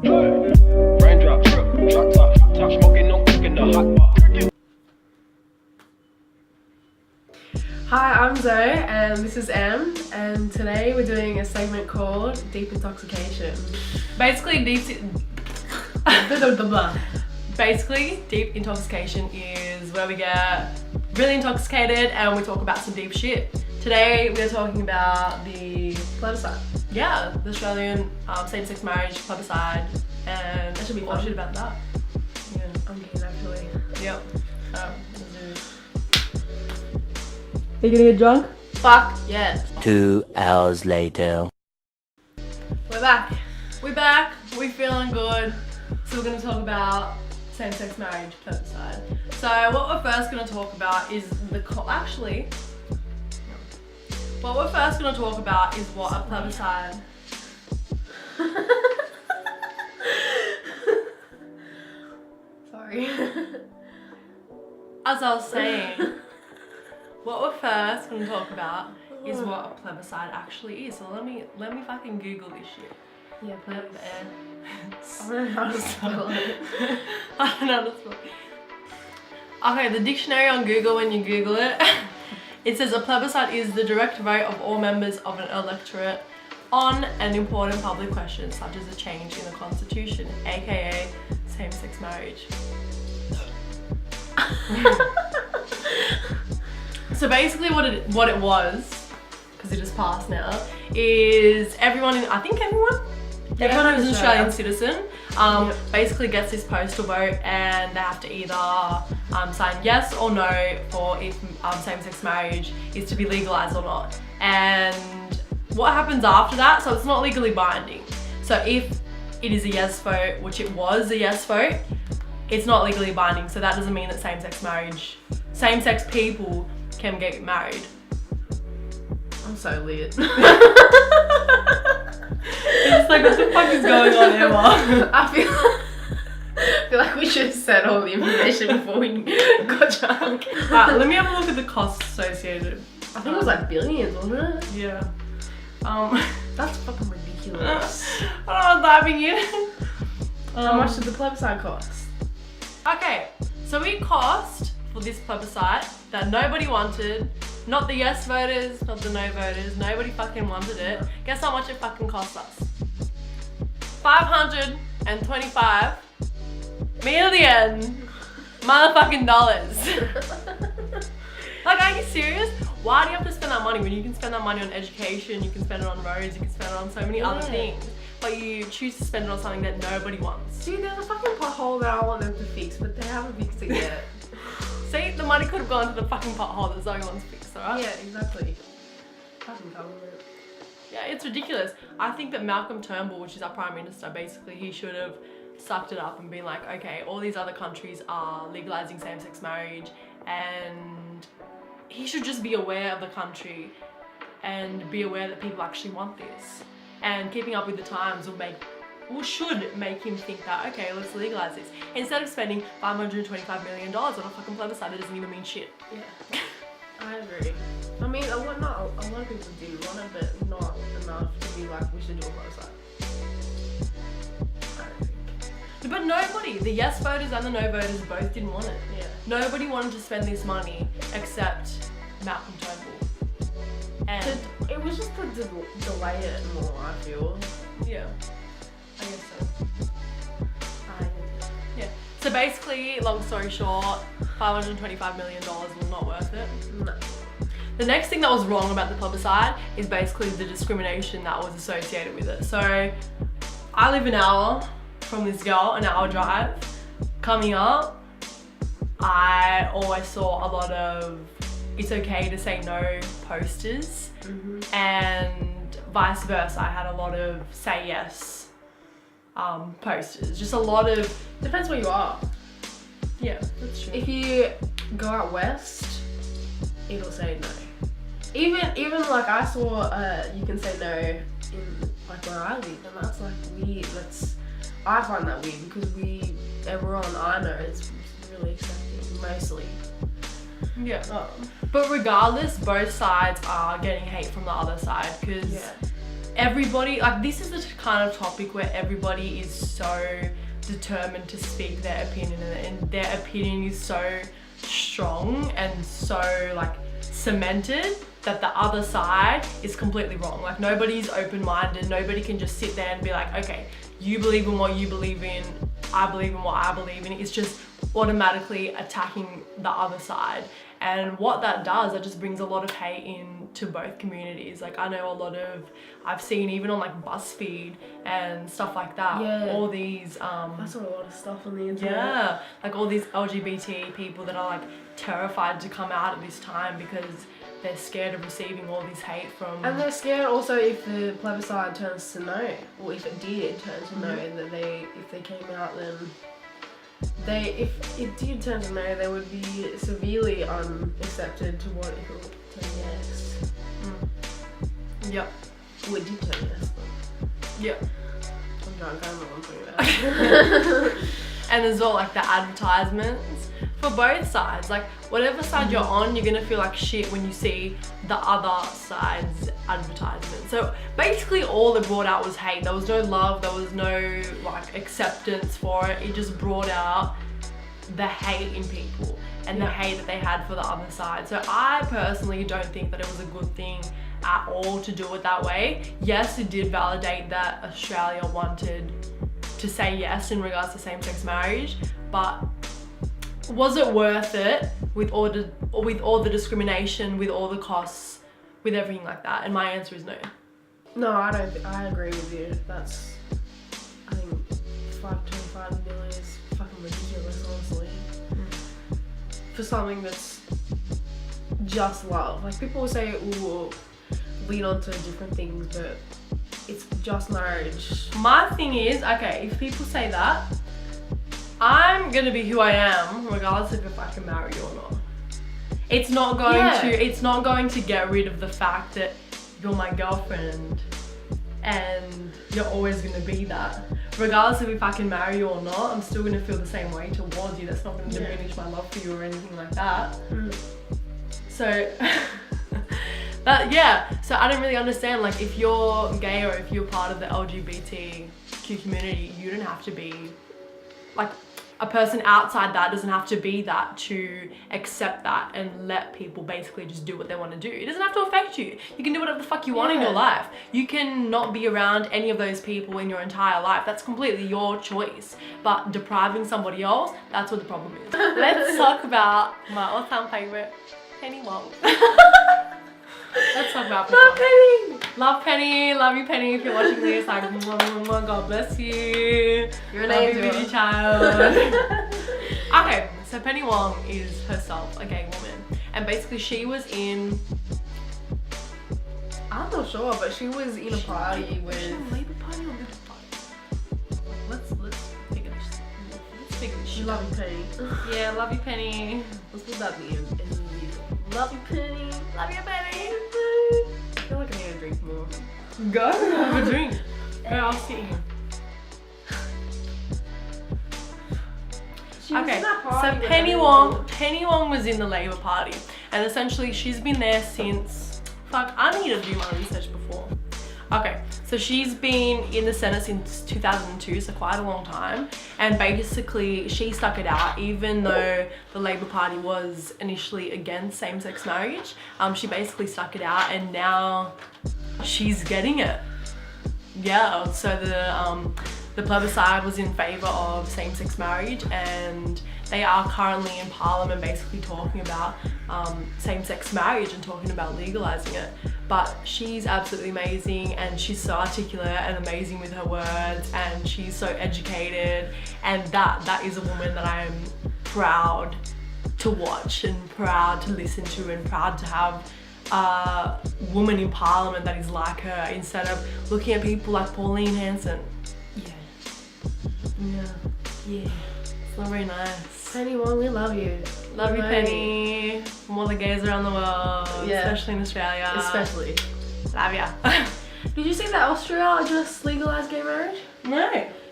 Raindrop, drip, drop top, smoking, no cooking the hot bar. Hi, I'm Zoe and this is Em, and today we're doing a segment called Deep Intoxication. Basically, deep intoxication is where we get really intoxicated and we talk about some deep shit. Today we're talking about the Plebiscite. the Australian same-sex marriage plebiscite, and That should be more fun. shit about that. Yeah. I'm keen actually. Yep. Are you gonna get drunk? Fuck yes. 2 hours later. We're back. We're back. We're feeling good. So we're going to talk about same-sex marriage plebiscite. So what we're first going to talk about is what we're first going to talk about is what a plebiscite. Sorry. As I was saying, what we're first going to talk about is what a plebiscite actually is. So let me fucking Google this shit. Yeah, please. I I don't know how to spell it. don't know how to spell it. Okay, the dictionary on Google, when you Google it, it says a plebiscite is the direct vote of all members of an electorate on an important public question such as a change in the constitution, aka same-sex marriage. So basically what it was, because it is passed now, is everyone who's an Australian citizen basically gets this postal vote, and they have to either sign yes or no for if same-sex marriage is to be legalised or not. And what happens after that, so it's not legally binding. So if it is a yes vote, which it was a yes vote, it's not legally binding. So that doesn't mean that same-sex people can get married. I'm so lit. It's like, what the fuck is going on, Emma? I feel like we should have said all the information before we got drunk. Alright, let me have a look at the costs associated. I think it was like billions, wasn't it? Yeah. That's fucking ridiculous. I'm typing it. How much did the plebiscite cost? Okay, so it cost for this plebiscite that nobody wanted, not the yes voters, not the no voters, nobody fucking wanted it. Guess how much it fucking cost us? $525 million motherfucking dollars. Like, are you serious? Why do you have to spend that money when you can spend that money on education, you can spend it on roads, you can spend it on so many other things, but you choose to spend it on something that nobody wants? Dude, there's a fucking pothole that I want them to fix, but they haven't fixed it yet. See, the money could have gone to the fucking pothole that Zoe wants fixed, alright? Yeah, exactly. Fucking government. Yeah, it's ridiculous. I think that Malcolm Turnbull, which is our Prime Minister, basically he should have sucked it up and been like, okay, all these other countries are legalising same-sex marriage, and he should just be aware of the country and be aware that people actually want this. And keeping up with the times should make him think that, okay, let's legalise this. Instead of spending $525 million on a fucking plebiscite that doesn't even mean shit. Yeah, I agree. I mean, a lot of people do want it, but not enough to be like, we should do a plebiscite. I don't think. But nobody, the yes voters and the no voters both didn't want it. Yeah. Nobody wanted to spend this money except Malcolm Turnbull. And It was just to delay it more, I feel. yeah, I guess so. Yeah. So basically, long story short, $525 million was not worth it. No. The next thing that was wrong about the plebiscite is basically the discrimination that was associated with it. So I live an hour from this girl, an hour drive. Coming up, I always saw a lot of it's okay to say no posters, and vice versa. I had a lot of say yes posters. Just a lot of, Depends where you are. yeah, that's true. If you go out west, it'll say no. Even like I saw you can say no in like where I live, and that's like weird. I find that weird because everyone I know is really accepting mostly. Yeah. But regardless, both sides are getting hate from the other side because everybody, like this is the kind of topic where everybody is so determined to speak their opinion, and their opinion is so strong and so like cemented that the other side is completely wrong. Like nobody's open-minded. Nobody can just sit there and be like, okay, you believe in what you believe in, I believe in what I believe in. It's just automatically attacking the other side. And what that does, it just brings a lot of hate into both communities. Like I know I've seen even on like BuzzFeed and stuff like that, all these I saw a lot of stuff on the internet. Yeah, like all these LGBT people that are like terrified to come out at this time because they're scared of receiving all this hate from... And they're scared also if the plebiscite turns to no, or if it did turn to no, that if they came out then... if it did turn to no, they would be severely unaccepted to what if it turned yes. Yep. Well, it did turn yes, but... Yep. I'm drunk, I don't know what I'm talking about. And there's all like the advertisements for both sides. Like whatever side you're on, you're gonna feel like shit when you see the other side's advertisement. So basically all it brought out was hate. There was no love, there was no like acceptance for it. It just brought out the hate in people and the hate that they had for the other side. So I personally don't think that it was a good thing at all to do it that way. Yes, it did validate that Australia wanted to say yes in regards to same-sex marriage, but was it worth it with all the discrimination, with all the costs, with everything like that? And my answer is no. No, I don't. I agree with you. I think 5.25 million is fucking ridiculous, honestly. For something that's just love. Like people will say, ooh, lead on to different things, but it's just marriage. My thing is, okay, if people say that, I'm gonna be who I am, regardless of if I can marry you or not. It's not going to get rid of the fact that you're my girlfriend and you're always gonna be that. Regardless of if I can marry you or not, I'm still gonna feel the same way towards you. That's not gonna diminish my love for you or anything like that. So, but yeah, so I don't really understand, like if you're gay or if you're part of the LGBTQ community, you don't have to be, like a person outside that doesn't have to be that to accept that and let people basically just do what they want to do. It doesn't have to affect you. You can do whatever the fuck you want in your life. You can not be around any of those people in your entire life. That's completely your choice. But depriving somebody else, that's what the problem is. Let's talk about my all-time favorite, Penny Wong. Let's talk about Penny. Love Penny. Love you, Penny. If you're watching this, like, God bless you. You're an love angel. you, beauty child. Okay, so Penny Wong is herself a gay woman, and basically she was in... I'm not sure, but she was in a party with... Labour Party or Liberal Party? Let's figure this. Let's figure this shit out. Love you, Penny. Yeah, love you, Penny. Let's put that in the video. Love you, Penny. Love you, Penny. I feel like I need to drink more. Go have a drink. Go, I'll sit here. She was Okay, in that party so with Penny everyone. Wong was in the Labour Party, and essentially she's been there since, fuck, I need to do my research before. Okay, so she's been in the Senate since 2002, so quite a long time, and basically she stuck it out even though the Labour Party was initially against same-sex marriage. She basically stuck it out, and now she's getting it. Yeah, so the plebiscite was in favour of same-sex marriage, and they are currently in Parliament basically talking about same-sex marriage and talking about legalising it. But she's absolutely amazing, and she's so articulate and amazing with her words, and she's so educated, and that is a woman that I am proud to watch and proud to listen to and proud to have a woman in Parliament that is like her, instead of looking at people like Pauline Hanson. Yeah, it's not very nice. Penny Wong, we love you. Love you, Penny. From all the gays around the world, especially in Australia. Especially. Love ya. Did you see that Austria just legalised gay marriage? No.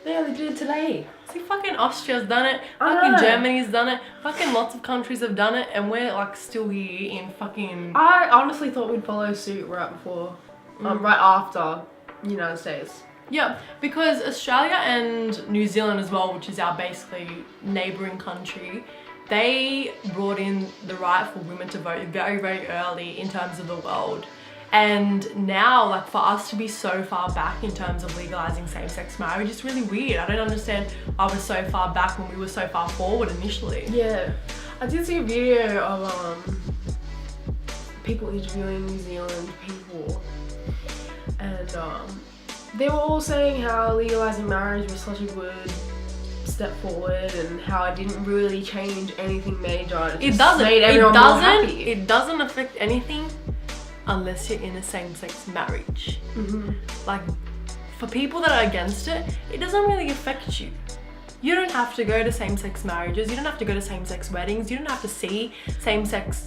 Yeah, they did it today. See, fucking Austria's done it, I fucking know. Germany's done it, fucking lots of countries have done it, and we're like still here in fucking... I honestly thought we'd follow suit right before, right after United States. Yeah, because Australia and New Zealand as well, which is our basically neighbouring country, they brought in the right for women to vote very, very early in terms of the world. And now, like, for us to be so far back in terms of legalizing same-sex marriage is really weird. I don't understand why we're so far back when we were so far forward initially. Yeah. I did see a video of people interviewing New Zealand people, and they were all saying how legalizing marriage was such a good step forward and how it didn't really change anything major. It doesn't. Made everyone more happy. It doesn't affect anything unless you're in a same-sex marriage. Like, for people that are against it, it doesn't really affect you. You don't have to go to same-sex marriages. You don't have to go to same-sex weddings. You don't have to see same-sex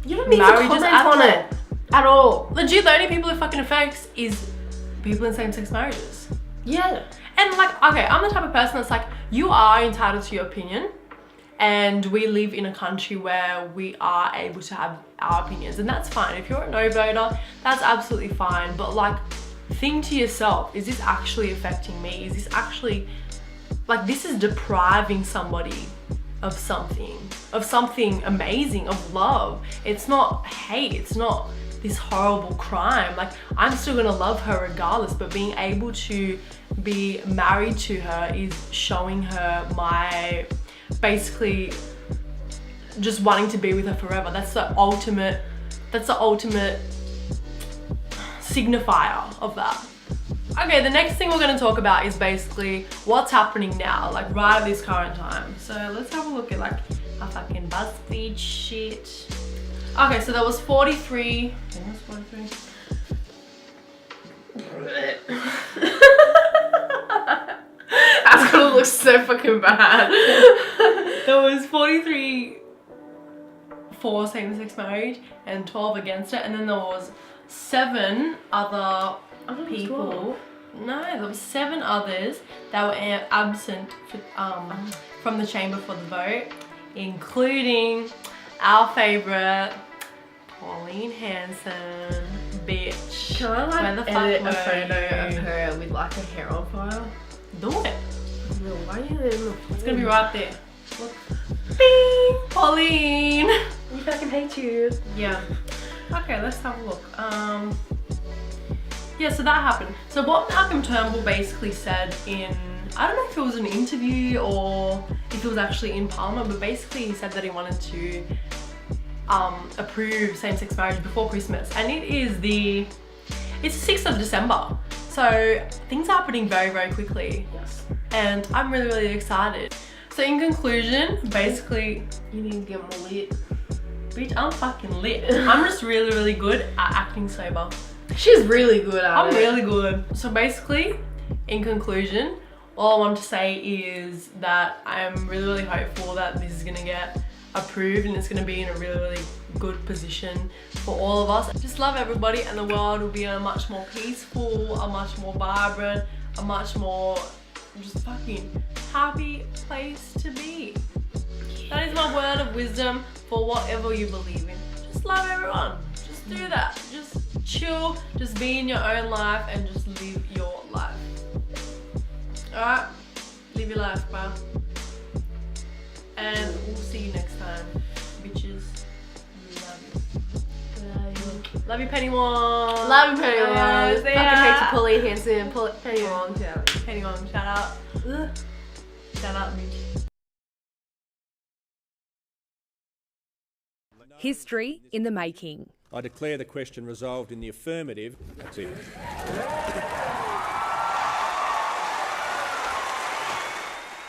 You don't need to marriages comment on it at all. Legit, the only people it fucking affects is people in same-sex marriages. Yeah. And like, okay, I'm the type of person that's like, you are entitled to your opinion, and we live in a country where we are able to have our opinions, and that's fine. If you're a no voter, that's absolutely fine. But like, think to yourself, is this actually affecting me? Is this actually, like, this is depriving somebody of something amazing, of love. It's not hate, it's not this horrible crime. Like, I'm still gonna love her regardless, but being able to be married to her is showing her my, basically just wanting to be with her forever. That's the ultimate signifier of that. Okay, the next thing we're going to talk about is basically what's happening now, like right at this current time. So let's have a look at like our fucking BuzzFeed shit. Okay, so there was 43. I think it was 43. That's gonna look so fucking bad. There was 43 for same-sex marriage and 12 against it, and then there was 7 other people. No, there was 7 others that were absent from the chamber for the vote, including our favourite Pauline Hanson, bitch. Can I like Where the fuck edit a were photo of you? her with like her hair on fire? Do it. No, why are you in? It's gonna be right there. Look. Bing! Pauline! We fucking hate you. Yeah. Okay, let's have a look. Yeah, so that happened. So what Malcolm Turnbull basically said in, I don't know if it was an interview or if it was actually in Parliament, but basically he said that he wanted to approve same-sex marriage before Christmas, and it's the 6th of December. So things are happening very, very quickly. Yes. And I'm really, really excited. So in conclusion, basically, You need to get more lit. bitch, I'm fucking lit. I'm just really, really good at acting sober. She's really good at it. I'm really good. So basically, in conclusion, all I want to say is that I'm really, really hopeful that this is gonna get approved and it's gonna be in a really, really good position for all of us. Just love everybody, and the world will be a much more peaceful, a much more vibrant, a much more just fucking happy place to be. That is my word of wisdom for whatever you believe in. Just love everyone. Just do that. Just chill, just be in your own life and just live your life. Alright? Live your life, bro. And we'll see you next time, bitches. Love you, Pennywong. Love you, Pennywong. Yeah, Fucking hate to Pauline Hanson. Pennywong, shout. Pennywong, shout out. Ugh. Shout out, bitch. History in the making. I declare the question resolved in the affirmative. That's it.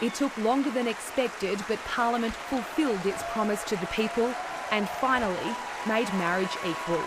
It took longer than expected, but Parliament fulfilled its promise to the people and finally made marriage equal.